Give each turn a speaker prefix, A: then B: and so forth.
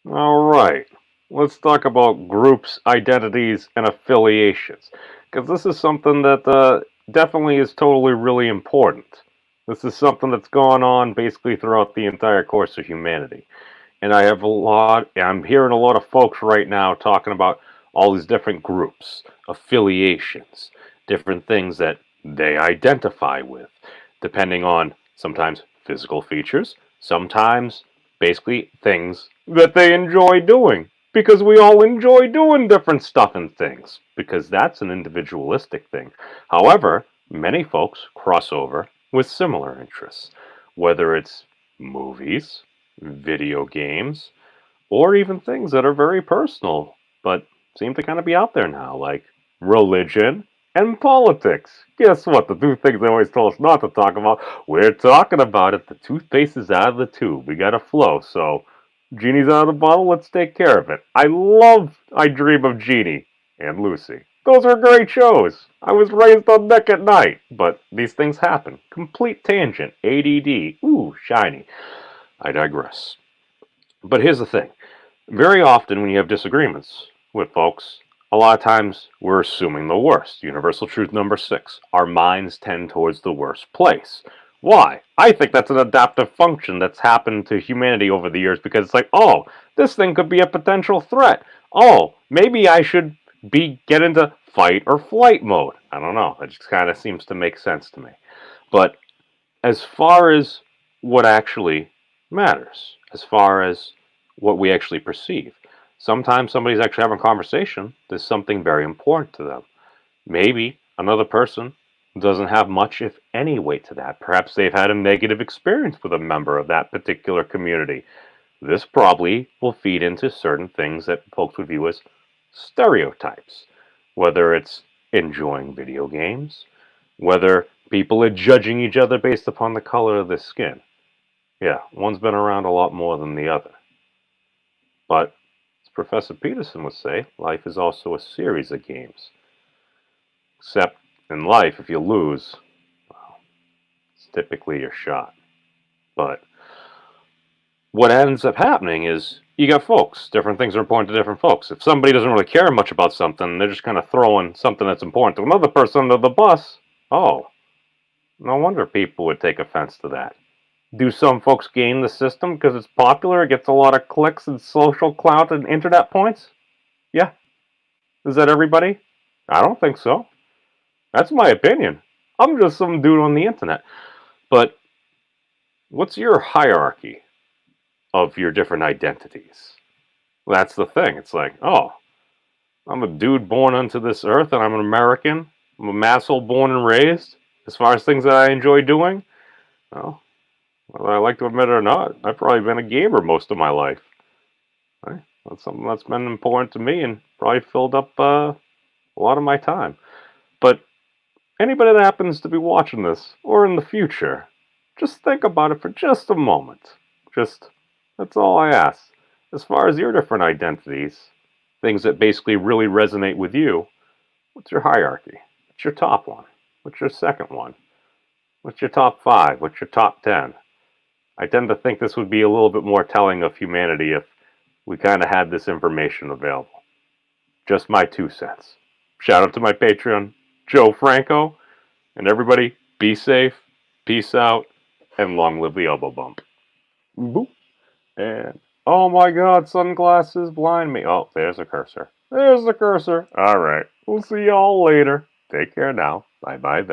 A: All right. Let's talk about groups, identities, and affiliations. Because this is something that definitely is totally really important. This is something that's gone on basically throughout the entire course of humanity. And I'm hearing a lot of folks right now talking about all these different groups, affiliations, different things that they identify with, depending on sometimes physical features, sometimes basically things that they enjoy doing. Because we all enjoy doing different stuff and things, because that's an individualistic thing. However, many folks cross over with similar interests, whether it's movies, video games, or even things that are very personal, but seem to kind of be out there now, like religion and politics. Guess what? The two things they always told us not to talk about. We're talking about it. The toothpaste is out of the tube. We got to flow. So, Genie's out of the bottle. Let's take care of it. I Dream of Genie and Lucy. Those are great shows. I was raised on Nick at Night, but these things happen. Complete tangent. ADD. Ooh, shiny. I digress. But here's the thing. Very often when you have disagreements with folks, a lot of times we're assuming the worst. Universal truth number 6. Our minds tend towards the worst place. Why? I think that's an adaptive function that's happened to humanity over the years because it's like, oh, this thing could be a potential threat. Oh, maybe I should get into fight or flight mode. I don't know. It just kind of seems to make sense to me. But as far as what actually matters, as far as what we actually perceive. Sometimes somebody's actually having a conversation, there's something very important to them. Maybe another person doesn't have much, if any, weight to that. Perhaps they've had a negative experience with a member of that particular community. This probably will feed into certain things that folks would view as stereotypes, whether it's enjoying video games, whether people are judging each other based upon the color of their skin. Yeah, one's been around a lot more than the other. But, as Professor Peterson would say, life is also a series of games. Except in life, if you lose, well, it's typically your shot. But what ends up happening is you got folks. Different things are important to different folks. If somebody doesn't really care much about something, they're just kind of throwing something that's important to another person under the bus. Oh, no wonder people would take offense to that. Do some folks game the system because it's popular, it gets a lot of clicks and social clout and internet points? Yeah. Is that everybody? I don't think so. That's my opinion. I'm just some dude on the internet. But what's your hierarchy of your different identities? Well, that's the thing. It's like, oh, I'm a dude born onto this earth and I'm an American. I'm a masshole born and raised. As far as things that I enjoy doing, well, whether I like to admit it or not, I've probably been a gamer most of my life. Right? That's something that's been important to me and probably filled up a lot of my time. But anybody that happens to be watching this or in the future, just think about it for just a moment. Just, that's all I ask. As far as your different identities, things that basically really resonate with you, what's your hierarchy? What's your top one? What's your second one? What's your top 5? What's your top 10? I tend to think this would be a little bit more telling of humanity if we kind of had this information available. Just my 2 cents. Shout out to my Patreon, Joe Franco, and everybody, be safe, peace out, and long live the elbow bump. Boop. And, oh my god, sunglasses blind me. Oh, there's a cursor. There's the cursor. Alright, we'll see y'all later. Take care now. Bye bye then.